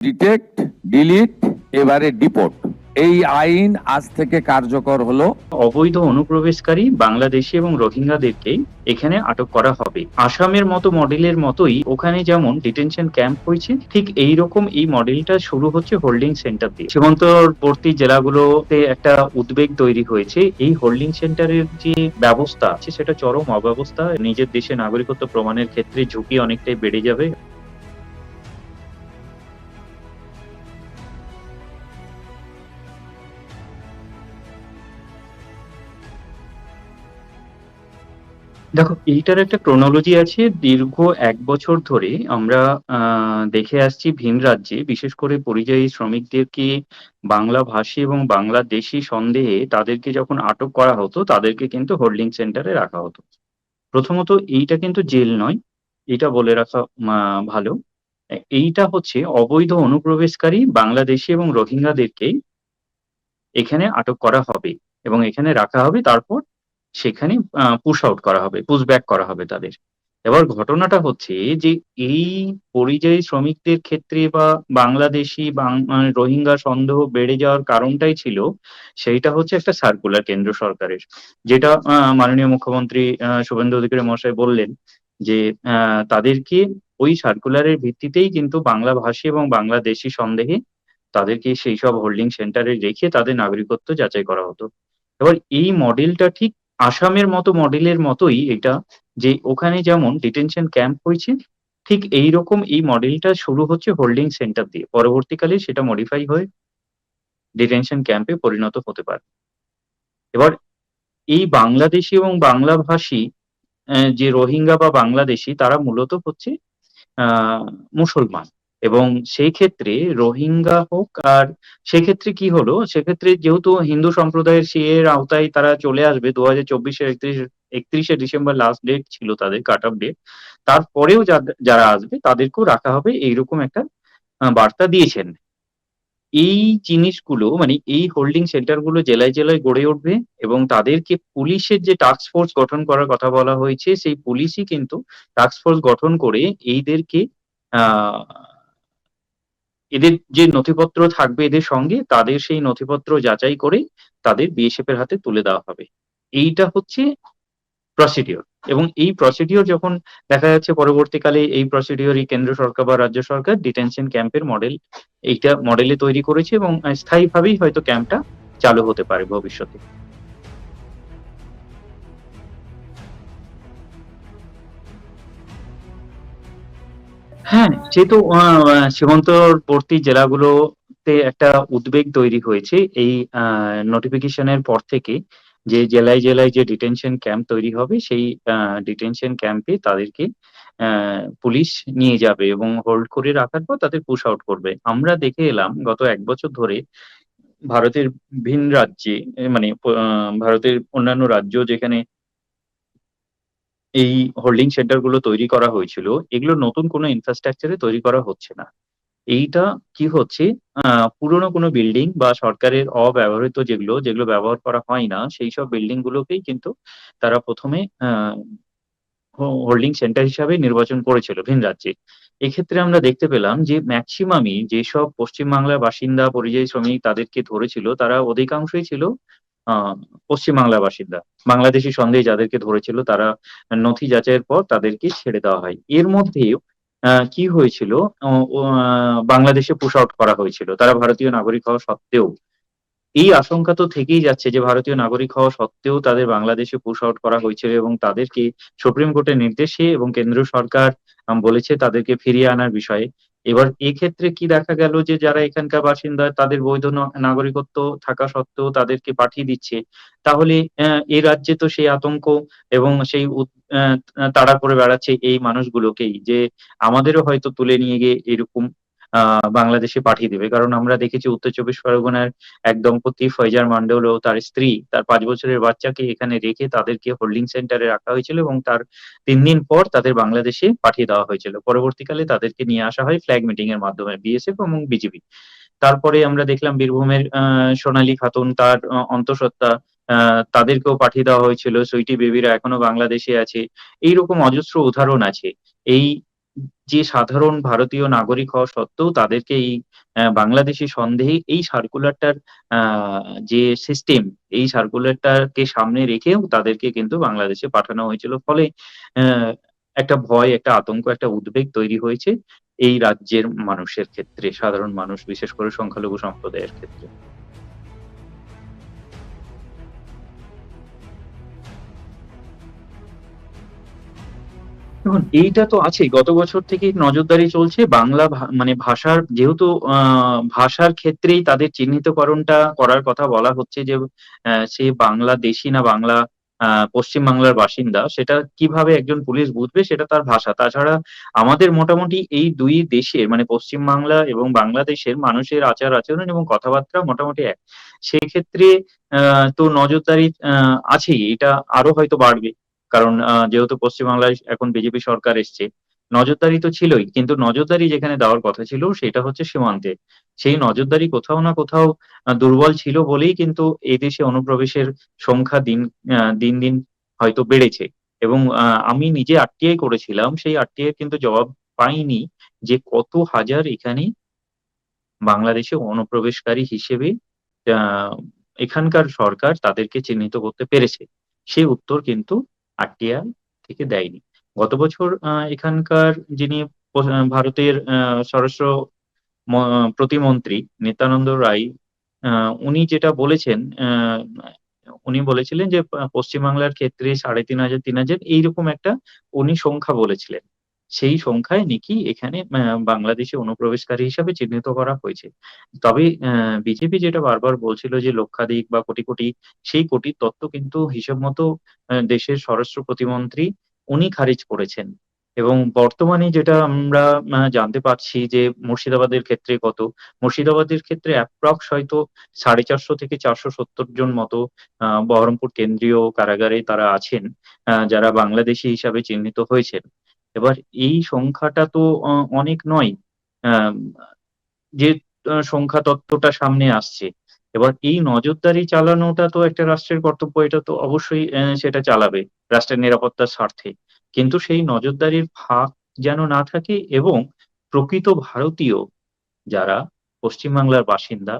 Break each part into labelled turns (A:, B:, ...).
A: Detect, delete, এবারে deport, এই আইন আজ থেকে কার্যকর হলো।
B: অবৈধ অনুপ্রবেশকারী বাংলাদেশি এবং রোহিঙ্গাদেরকে এখানে আটক করা হবে। আসামের মতো মডেলের মতোই ওখানে যেমন ডিটেনশন ক্যাম্প হয়েছে, ঠিক এইরকম এই মডেলটা শুরু হচ্ছে হোল্ডিং সেন্টার দিয়ে। সীমান্তবর্তী জেলাগুলোতে একটা উদ্বেগ তৈরি হয়েছে। এই হোল্ডিং সেন্টারের যে ব্যবস্থা আছে সেটা চরম অব্যবস্থা। নিজের দেশে নাগরিকত্ব প্রমাণের ক্ষেত্রে ঝুঁকি অনেকটাই বেড়ে যাবে। দেখো, এইটার একটা ক্রোনোলজি আছে। দীর্ঘ ১ বছর ধরে আমরা দেখে আসছি ভিন রাজ্যে বিশেষ করে পরিযায়ী শ্রমিকদেরকে বাংলাভাষী এবং বাংলাদেশী সন্দেহে তাদেরকে যখন আটক করা হতো, তাদেরকে কিন্তু হোল্ডিং সেন্টারে রাখা হতো। প্রথমত এইটা কিন্তু জেল নয়, এটা বলে রাখা ভালো। এইটা হচ্ছে অবৈধ অনুপ্রবেশকারী বাংলাদেশী এবং রোহিঙ্গাদেরকে এখানে আটক করা হবে এবং এখানে রাখা হবে। তারপর সেখানে পুশ আউট করা হবে, পুশ ব্যাক করা হবে তাদের। এবার ঘটনাটা হচ্ছে যে এই পরিযায়ী শ্রমিকদের ক্ষেত্রে বা বাংলাদেশি রোহিঙ্গা সন্দেহ বেড়ে যাওয়ার কারণটাই ছিল, সেইটা হচ্ছে একটা সার্কুলার কেন্দ্র সরকারের। যেটা মাননীয় মুখ্যমন্ত্রী শুভেন্দু অধিকারী মহাশয় বললেন যে তাদেরকে ওই সার্কুলারের ভিত্তিতেই কিন্তু বাংলাভাষী এবং বাংলাদেশি সন্দেহে তাদেরকে সেইসব হোল্ডিং সেন্টারে রেখে তাদের নাগরিকত্ব যাচাই করা হতো। এবার এই মডেলটা ঠিক আসামের মতো মডেলের মতোই এটা, যে ওখানে যেমন ডিটেনশন ক্যাম্প হয়েছে, ঠিক এইরকম এই মডেলটা শুরু হচ্ছে হোল্ডিং সেন্টার দিয়ে। পরবর্তীকালে সেটা মডিফাই হয়ে ডিটেনশন ক্যাম্পে পরিণত হতে পারে। এবার এই বাংলাদেশী এবং বাংলাভাষী যে রোহিঙ্গা বা বাংলাদেশী তারা মূলত হচ্ছে মুসলমান। এবং সেই ক্ষেত্রে রোহিঙ্গা হোক আর সেক্ষেত্রে কি হলো, সেক্ষেত্রে যেহেতু হিন্দু সম্প্রদায়ের সিএ এর আওতায় তারা চলে আসবে ২০২৪ এর ৩১শে ডিসেম্বর লাস্ট ডেট ছিল তাদের কাট অফ ডেট। তারপরেও যারা আসবে তাদেরকেও রাখা হবে, এইরকম একটা বার্তা দিয়েছেন। এই জিনিসগুলো মানে এই হোল্ডিং সেন্টার গুলো জেলায় জেলায় গড়ে উঠবে এবং তাদেরকে পুলিশের যে টাস্ক ফোর্স গঠন করার কথা বলা হয়েছে, সেই পুলিশই কিন্তু টাস্ক ফোর্স গঠন করে এইদেরকে আহ এদের যে নথিপত্র থাকবে এদের সঙ্গে, তাদের সেই নথিপত্র যাচাই করে তাদের বিএসএফ এর হাতে তুলে দেওয়া হবে। এইটা হচ্ছে প্রসিডিওর। এবং এই প্রসিডিওর যখন দেখা যাচ্ছে পরবর্তীকালে এই প্রসিডিওরই কেন্দ্র সরকার বা রাজ্য সরকার ডিটেনশন ক্যাম্পের মডেল এইটা মডেলে তৈরি করেছে এবং স্থায়ীভাবেই হয়তো ক্যাম্পটা চালু হতে পারে ভবিষ্যতে। হ্যাঁ, যেহেতু সীমান্তবর্তী জেলাগুলোতে একটা উদ্বেগ তৈরি হয়েছে এই নোটিফিকেশনের পর থেকে, যে জেলায় জেলায় যে ডিটেনশন ক্যাম্প তৈরি হবে সেই ডিটেনশন ক্যাম্পে তাদেরকে পুলিশ নিয়ে যাবে এবং হোল্ড করে রাখার পর তাদের পুশ আউট করবে। আমরা দেখে এলাম গত ১ বছর ধরে ভারতের ভিন রাজ্যে মানে ভারতের অন্যান্য রাজ্য যেখানে এই হোল্ডিং সেন্টার গুলো তৈরি করা হয়েছিল, এগুলো নতুন কোনো ইনফ্রাস্ট্রাকচারে তৈরি করা হচ্ছে না। এইটা কি হচ্ছে, পুরোনো কোনো বিল্ডিং বা সরকারের অব্যবহৃত যেগুলো ব্যবহার করা হয় না, সেইসব বিল্ডিং গুলোকেই কিন্তু তারা ১ম এ হোল্ডিং সেন্টার হিসাবে নির্বাচন করেছিল ভিন রাজ্যে। এক্ষেত্রে আমরা দেখতে পেলাম যে মেক্সিমামই যেসব পশ্চিম বাংলার বাসিন্দা পরিযায়ী শ্রমিক তাদেরকে ধরেছিল, তারা অধিকাংশই ছিল আ পশ্চিম বাংলার বাসিন্দা। বাংলাদেশী সন্দেহে যাদেরকে ধরেছিল তারা নথি যাচাইয়ের পর তাদেরকে ছেড়ে দেওয়া হয়। এর মধ্যেও কি হয়েছিল, অ ও বাংলাদেশে পুশ আউট করা হয়েছিল। তারা ভারতীয় নাগরিক হওয়া সত্ত্বেও। এই আশঙ্কা তো থেকেই যাচ্ছে যে ভারতীয় নাগরিক হওয়া সত্ত্বেও তাদের বাংলাদেশে পুশ আউট করা হয়েছিল এবং তাদেরকে সুপ্রিম কোর্টের নির্দেশে এবং কেন্দ্র সরকার বলেছে তাদেরকে ফিরিয়ে আনার বিষয়ে। এবার এক্ষেত্রে কি দেখা গেল যে যারা এখানকার বাসিন্দা তাদের বৈধ নাগরিকত্ব থাকা সত্ত্বেও তাদেরকে পাঠিয়ে দিচ্ছে। তাহলে এ রাজ্যে তো সেই আতঙ্ক এবং সেই তাড়া করে বেড়াচ্ছে এই মানুষগুলোকেই, যে আমাদেরও হয়তো তুলে নিয়ে গিয়ে এরকম বাংলাদেশে পাঠিয়ে দেবে। কারণ আমরা দেখেছি উত্তর চব্বিশ পরগনার এক দম্পতি ফয়জার মন্ডল ও তার স্ত্রী তার ৫ বছরের বাচ্চাকে এখানে রেখে তাদেরকে হোল্ডিং সেন্টারে রাখা হয়েছিল এবং তার ৩ দিন পর তাদের বাংলাদেশে পাঠিয়ে দেওয়া হয়েছিল। পরবর্তীকালে তাদেরকে নিয়ে আসা হয় ফ্ল্যাগ মিটিং এর মাধ্যমে বিএসএফ এবং বিজিবি। তারপরে আমরা দেখলাম বীরভূমের সোনালী খাতুন তার অন্তঃসত্ত্বা, তাদেরকেও পাঠিয়ে দেওয়া হয়েছিল। সুইটি বেবিরা এখনো বাংলাদেশে আছে। এইরকম অজস্র উদাহরণ আছে। এই যে সাধারণ ভারতীয় নাগরিক হওয়া সত্ত্বেও তাদেরকে এই বাংলাদেশি সন্দেহে এই সার্কুলারটার যে সিস্টেম, এই সার্কুলারটাকে সামনে রেখেও তাদেরকে কিন্তু বাংলাদেশে পাঠানো হয়েছিল। ফলে আহ, একটা ভয়, একটা আতঙ্ক, একটা উদ্বেগ তৈরি হয়েছে এই রাজ্যের মানুষের ক্ষেত্রে, সাধারণ মানুষ, বিশেষ করে সংখ্যালঘু সম্প্রদায়ের ক্ষেত্রে। দেখুন, এইটা তো আছেই। গত বছর থেকেই নজরদারি চলছে। বাংলা মানে ভাষার, যেহেতু ভাষার ক্ষেত্রেই তাদের চিহ্নিতকরণটা করার কথা বলা হচ্ছে যে সে বাংলাদেশী না বাংলা পশ্চিম বাংলার বাসিন্দা, সেটা কিভাবে একজন পুলিশ বুঝবে? সেটা তার ভাষা। তাছাড়া আমাদের মোটামুটি এই দুই দেশের, মানে পশ্চিম বাংলা এবং বাংলাদেশের মানুষের আচার আচরণ এবং কথাবার্তা মোটামুটি এক। সেক্ষেত্রে তো নজরদারি আছেই, এটা আরো হয়তো বাড়বে। কারণ যেহেতু পশ্চিমবাংলায় এখন বিজেপি সরকার এসছে, নজরদারি তো ছিলই, কিন্তু নজরদারি যেখানে দেওয়ার কথা ছিল সেটা হচ্ছে সীমান্তে। সেই নজরদারি কোথাও না কোথাও দুর্বল ছিল বলেই কিন্তু এদেশে অনুপ্রবেশের সংখ্যা দিন দিন হয়তো বেড়েছে। এবং আমি নিজে আরটিআই করেছিলাম, সেই আরটিআই কিন্তু জবাব পাইনি যে কত হাজার এখানে বাংলাদেশে অনুপ্রবেশকারী হিসেবে আহ, এখানকার সরকার তাদেরকে চিহ্নিত করতে পেরেছে। সেই উত্তর কিন্তু আরটিআই থেকে দেয়নি। গত বছর এখানকার যিনি ভারতের স্বরাষ্ট্র প্রতিমন্ত্রী নিত্যানন্দ রায়, উনি যেটা বলেছেন, উনি বলেছিলেন যে পশ্চিমবাংলার ক্ষেত্রে 3,500 3,000 এইরকম একটা উনি সংখ্যা বলেছিলেন। সেই সংখ্যায় নাকি এখানে বাংলাদেশে অনুপ্রবেশকারী হিসাবে চিহ্নিত করা হয়েছে। তবে বিজেপি যেটা বারবার বলছিল যে লক্ষাধিক বা কোটি কোটি, সেই কোটির তথ্য কিন্তু হিসেব মতো দেশের স্বরাষ্ট্র প্রতিমন্ত্রী উনি খারিজ করেছেন। এবং বর্তমানে যেটা আমরা জানতে পারছি যে মুর্শিদাবাদের ক্ষেত্রে কত, মুর্শিদাবাদের ক্ষেত্রে অ্যাপ্রক্স হয়তো 450 থেকে 470 জন মতো বহরমপুর কেন্দ্রীয় কারাগারে তারা আছেন, যারা বাংলাদেশী হিসাবে চিহ্নিত হয়েছেন। এবার এই সংখ্যাটা তো অনেক নয়। আহ, যে সংখ্যা তত্ত্বটা সামনে আসছে, এবার এই নজরদারি চালানোটা তো একটা রাষ্ট্রের কর্তব্য, এটা তো অবশ্যই সেটা চালাবে রাষ্ট্রের নিরাপত্তার স্বার্থে। কিন্তু সেই নজরদারির ফাঁক যেন না থাকে, এবং প্রকৃত ভারতীয় যারা পশ্চিমবাংলার বাসিন্দা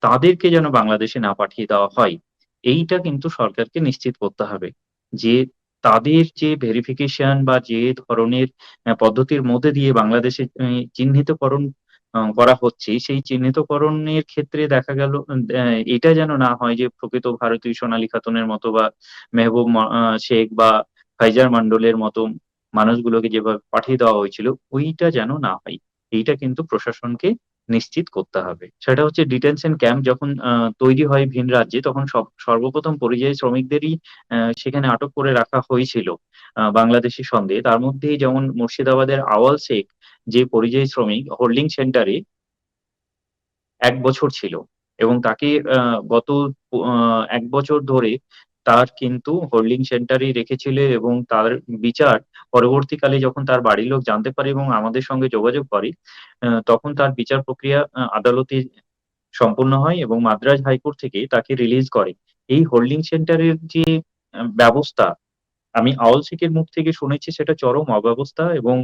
B: তাদেরকে যেন বাংলাদেশে না পাঠিয়ে দেওয়া হয়। এইটা কিন্তু সরকারকে নিশ্চিত করতে হবে যে তাদের যে ভেরিফিকেশন বা যে ধরনের পদ্ধতির মধ্যে দিয়ে বাংলাদেশে চিহ্নিতকরণ করা হচ্ছে, সেই চিহ্নিতকরণের ক্ষেত্রে দেখা গেল এটা যেন না হয় যে প্রকৃত ভারতীয় সোনালী খাতুনের মতো বা মেহবুব শেখ বা ফাইজার মন্ডলের মতো মানুষগুলোকে যেভাবে পাঠিয়ে দেওয়া হয়েছিল, ওইটা যেন না হয়। এইটা কিন্তু প্রশাসনকে নিশ্চিত করতে হবে। সেটা হচ্ছে ডিটেনশন ক্যাম্প যখন তৈরি হয় ভিন রাজ্যে, তখন সর্বপ্রথম পরিযায়ী শ্রমিকদেরই সেখানে আটক করে রাখা হয়েছিল বাংলাদেশি সন্দেহে। তার মধ্যেই যেমন মুর্শিদাবাদের আওয়াল শেখ, যে পরিযায়ী শ্রমিক হোল্ডিং সেন্টারে 1 বছর ছিল, এবং তাকে গত 1 বছর ধরে তার কিন্তু হোল্ডিং সেন্টারেই রেখেছিল। এবং তার বিচার পরবর্তীকালে যখন তার বাড়ির লোক জানতে পারে এবং আমাদের সঙ্গে যোগাযোগ করে, তখন তার বিচার প্রক্রিয়া আদালতে সম্পূর্ণ হয় এবং মাদ্রাজ হাইকোর্ট থেকে তাকে রিলিজ করে। এই হোল্ডিং সেন্টারের যে ব্যবস্থা, আমি আওয়াল শেখের মুখ থেকে শুনেছি সেটা চরম অব্যবস্থা। এবং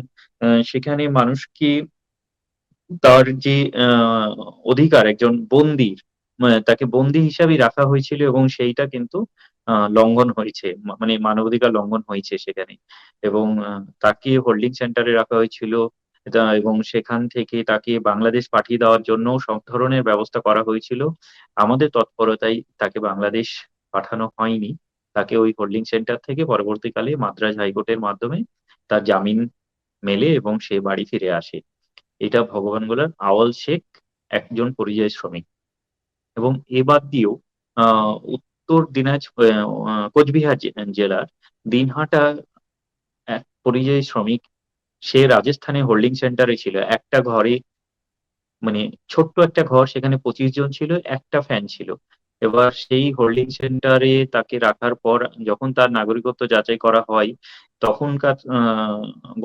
B: সেখানে মানুষকে তার যে অধিকার, একজন বন্দির তাকে বন্দি হিসাবেই রাখা হয়েছিল, এবং সেইটা কিন্তু লঙ্ঘন হয়েছে, মানে মানবাধিকার লঙ্ঘন হয়েছে সেখানে। এবং তাকে হোল্ডিং সেন্টারে রাখা হয়েছিল, এবং সেখান থেকে তাকে বাংলাদেশ পাঠিয়ে দেওয়ার জন্য সব ধরনের ব্যবস্থা করা হয়েছিল। আমাদের তৎপরতায় তাকে বাংলাদেশ পাঠানো হয়নি। তাকে ওই হোল্ডিং সেন্টার থেকে পরবর্তীকালে মাদ্রাজ হাইকোর্টের মাধ্যমে তার জামিন মেলে এবং সে বাড়ি ফিরে আসে। এটা ভগবান গোলার আওয়াল শেখ একজন পরিযায়ী শ্রমিক। এবং এ বাদ দিয়েও উত্তর কোচবিহার জেলার দিনহাটা এক পরিযায়ী শ্রমিক, সে রাজস্থানে হোল্ডিং সেন্টারে ছিল। একটা ঘরে, মানে ছোট্ট একটা ঘর, সেখানে 25 জন ছিল, একটা ফ্যান ছিল। এবার সেই হোল্ডিং সেন্টারে তাকে রাখার পর যখন তার নাগরিকত্ব যাচাই করা হয়, তখনকার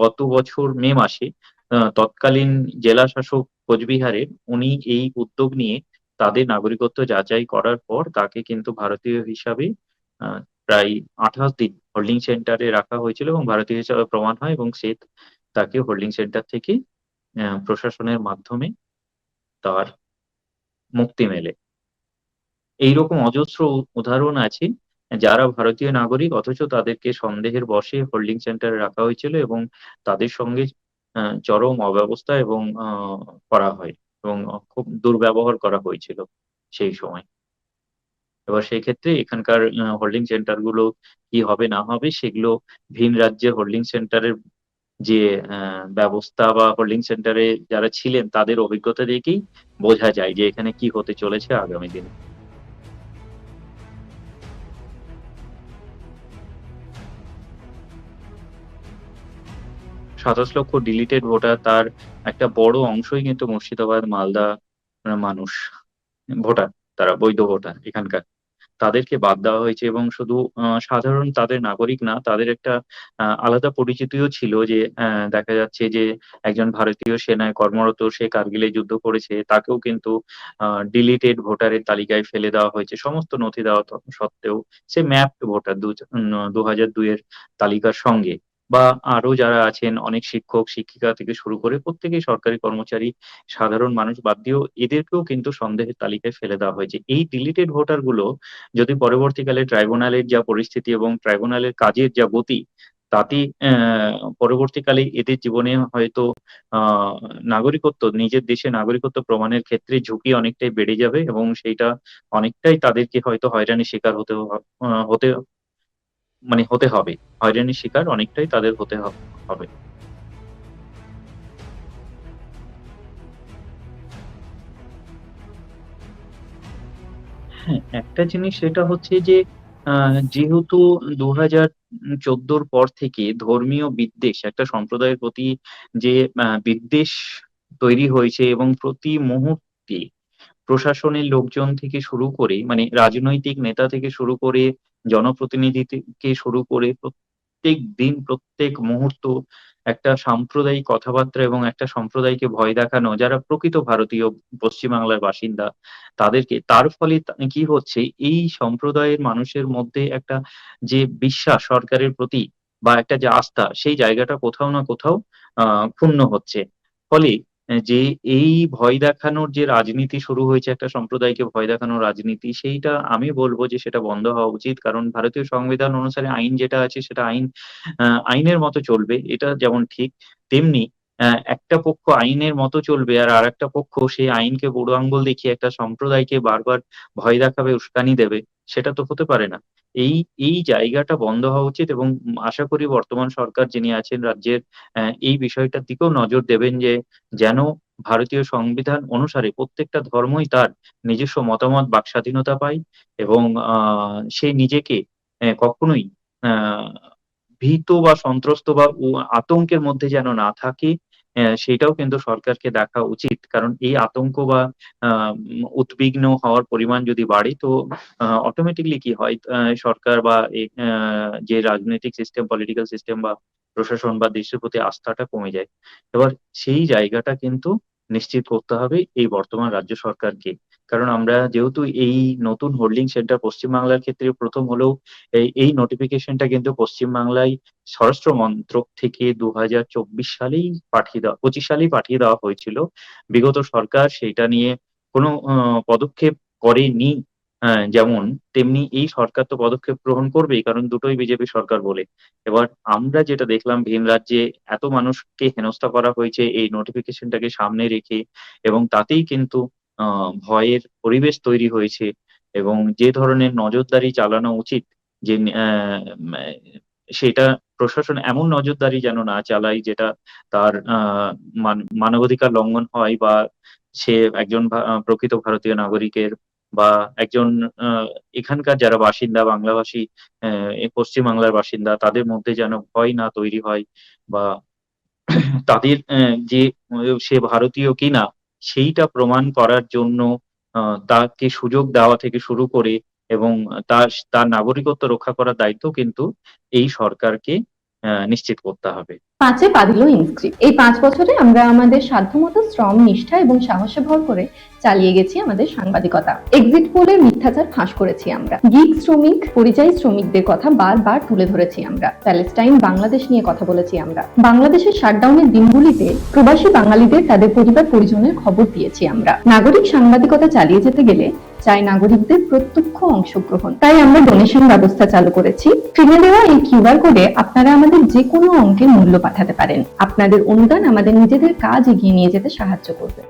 B: গত বছর মে মাসে তৎকালীন জেলা শাসক কোচবিহারের, উনি এই উদ্যোগ নিয়ে তাদের নাগরিকত্ব যাচাই করার পর তাকে কিন্তু ভারতীয় হিসাবে আহ, প্রায় 28 দিন হোল্ডিং সেন্টারে রাখা হয়েছিল এবং ভারতীয় হিসাবে প্রমাণ হয়, এবং সে তাকে হোল্ডিং সেন্টার থেকে প্রশাসনের মাধ্যমে তার মুক্তি মেলে। এইরকম অজস্র উদাহরণ আছে যারা ভারতীয় নাগরিক অথচ তাদেরকে সন্দেহের বশে হোল্ডিং সেন্টারে রাখা হয়েছিল এবং তাদের সঙ্গে চরম অব্যবস্থা এবং করা হয় এবং খুব দুর্ব্যবহার করা হয়েছিল সেই সময়। এবার সেই ক্ষেত্রে এখানকার হোল্ডিং সেন্টার গুলো কি হবে না হবে সেগুলো ভিন রাজ্যের হোল্ডিং সেন্টারের যে ব্যবস্থা বা হোল্ডিং সেন্টারে যারা ছিলেন তাদের অভিজ্ঞতা দেখেই বোঝা যায় যে এখানে কি হতে চলেছে আগামী দিনে। ২৭ লক্ষ ডিলিটেড ভোটার তার একটা বড় অংশই কিন্তু মুর্শিদাবাদ, মালদা মানুষ ভোটার, তারা বৈধ ভোটার এখানকার। তাদেরকে বাদ দেওয়া হয়েছে এবং শুধু সাধারণ তাদের নাগরিক না, তাদের একটা আলাদা পরিচিতিও ছিল যে দেখা যাচ্ছে যে একজন ভারতীয় সেনায় কর্মরত, সে কার্গিলে যুদ্ধ করেছে, তাকেও কিন্তু আ ডিলিটেড ভোটারের তালিকায় ফেলে দেওয়া হয়েছে। সমস্ত নথি দেওয়া সত্ত্বেও সে ম্যাপড ভোটার ২০০২ এর তালিকার সঙ্গে। বা আরো যারা আছেন অনেক শিক্ষক, শিক্ষিকা থেকে শুরু করে প্রত্যেকেই সরকারি কর্মচারী, সাধারণ মানুষ বাদ দিয়েও এদেরকেও কিন্তু সন্দেহের তালিকায় ফেলে দেওয়া হয়েছে। এই ডিলিটেড ভোটার গুলো যদি পরবর্তীকালে ট্রাইব্যুনালের যা পরিস্থিতি এবং ট্রাইব্যুনালের কাজের যা গতি, তাতে পরবর্তীকালে এদের জীবনে হয়তো আ নাগরিকত্ব, নিজের দেশে নাগরিকত্ব প্রমাণের ক্ষেত্রে ঝুঁকি অনেকটাই বেড়ে যাবে এবং সেইটা অনেকটাই তাদেরকে হয়তো হয়রানির শিকার হতে মানে হতে হবে। হয়রানির শিকার অনেকটাই তাদের হতে হবে। হ্যাঁ, একটা জিনিস সেটা হচ্ছে যে আ যেহেতু ২০১৪ র পর থেকে ধর্মীয় বিদ্বেষ, একটা সম্প্রদায়ের প্রতি যে বিদ্বেষ তৈরি হয়েছে এবং প্রতি মুহূর্তে প্রশাসনের লোকজন থেকে শুরু করে মানে রাজনৈতিক নেতা থেকে শুরু করে জনপ্রতিনিধি থেকে শুরু করে প্রত্যেক দিন, প্রত্যেক মুহূর্ত একটা সাম্প্রদায়িক কথাবার্তা এবং একটা সম্প্রদায়কে ভয় দেখানো যারা প্রকৃত ভারতীয় পশ্চিম বাংলার বাসিন্দা তাদেরকে তার ফলে কি হচ্ছে এই সম্প্রদায়ের মানুষের মধ্যে একটা যে বিশ্বাস সরকারের প্রতি বা একটা যে আস্থা সেই জায়গাটা কোথাও না কোথাও ক্ষুণ্ণ হচ্ছে। ফলে যে এই ভয় দেখানোর যে রাজনীতি শুরু হয়েছে একটা সম্প্রদায়কে ভয় দেখানোর রাজনীতি, সেইটা আমি বলব যে সেটা বন্ধ হওয়া উচিত। কারণ ভারতীয় সংবিধান অনুসারে আইন যেটা আছে সেটা আইনের মতো চলবে। এটা যেমন ঠিক, তেমনি একটা পক্ষ আইনের মতো চলবে আর আরেকটা পক্ষ সেই আইনকে বুড়ো আঙ্গুল দেখিয়ে একটা সম্প্রদায়কে বারবার ভয় দেখাবে, উস্কানি দেবে, সেটা তো হতে পারে না। এই এই জায়গাটা বন্ধ হওয়া উচিত এবং আশা করি বর্তমান সরকার যিনি আছেন রাজ্যের এই বিষয়টার দিকেও নজর দেবেন যে যেন ভারতীয় সংবিধান অনুসারে প্রত্যেকটা ধর্মই তার নিজস্ব মতামত, বাক স্বাধীনতা পায় এবং আ সে নিজেকে কখনোই আ ভীত বা সন্ত্রস্ত বা আতঙ্কের মধ্যে যেন না থাকে, সেটাও কিন্তু সরকারকে দেখা উচিত। কারণ এই আতঙ্ক বা উদ্বিগ্ন হওয়ার পরিমাণ যদি বাড়ে তো অটোমেটিক্যালি কি হয় সরকার বা যে রাজনৈতিক সিস্টেম, পলিটিক্যাল সিস্টেম বা প্রশাসন বা দেশের প্রতি আস্থাটা কমে যায়। এবার সেই জায়গাটা কিন্তু নিশ্চিত করতে হবে এই বর্তমান রাজ্য সরকারকে। কারণ আমরা যেহেতু এই নতুন হোল্ডিং সেন্টার পশ্চিম বাংলার ক্ষেত্রে ১ম হলেও এই নোটিফিকেশনটা কিন্তু পশ্চিম বাংলায় স্বরাষ্ট্র মন্ত্রক থেকে ২০২৪ সালেই ২৫ সালেই পাঠিয়ে দেওয়া হয়েছিল। বিগত সরকার সেইটা নিয়ে কোনো পদক্ষেপ করেনি যেমন, তেমনি এই সরকার তো পদক্ষেপ গ্রহণ করবেই কারণ দুটোই বিজেপি সরকার বলে। এবার আমরা যেটা দেখলাম ভিন রাজ্যে এত মানুষকে হেনস্থা করা হয়েছে এই নোটিফিকেশনটাকে সামনে রেখে এবং তাতেই কিন্তু আ ভয়ের পরিবেশ তৈরি হয়েছে এবং যে ধরনের নজরদারি চালানো উচিত যে ম্যা সেটা প্রশাসন এমন নজরদারি যেন না চালায় যেটা তার মানবাধিকার লঙ্ঘন হয় বা সে একজন প্রকৃত ভারতীয় নাগরিকের বা একজন আ এখানকার যারা বাসিন্দা বাংলাভাষী পশ্চিম বাংলার বাসিন্দা তাদের মধ্যে যেন ভয় না তৈরি হয় বা তাদের যে সে ভারতীয় কিনা সেইটা প্রমাণ করার জন্য আ তাকে সুযোগ দেওয়া থেকে শুরু করে এবং তার নাগরিকত্ব রক্ষা করার দায়িত্ব কিন্তু এই সরকারকে নিশ্চিত করতে হবে।
C: 5-এ পা দিল ইনস্ক্রিপ্ট। এই 5 বছরে আমরা আমাদের সাধ্যমতো শ্রম, নিষ্ঠা এবং সাহসে ভর করে চালিয়ে গেছি আমাদের সাংবাদিকতা। এক্সিট পোলের মিথ্যাচার ফাঁস করেছি আমরা। গিগ শ্রমিক, পরিযায়ী শ্রমিকদের কথা বারবার তুলে ধরেছি আমরা। প্যালেস্টাইন, বাংলাদেশ নিয়ে কথা বলেছি আমরা। বাংলাদেশের শাটডাউনের দিনগুলিতে প্রবাসী বাঙালিদের তাদের পরিবার পরিজনের খবর দিয়েছি আমরা। নাগরিক সাংবাদিকতা চালিয়ে যেতে গেলে চাই নাগরিকদের প্রত্যক্ষ অংশগ্রহণ। তাই আমরা ডোনেশন ব্যবস্থা চালু করেছি। স্ক্রিনে দেওয়া এই কিউআর কোডে আপনারা আমাদের যে কোনো অঙ্কের মূল্য পাঠাতে পারেন। আপনাদের অনুদান আমাদের নিজেদের কাজ এগিয়ে নিয়ে যেতে সাহায্য করবে।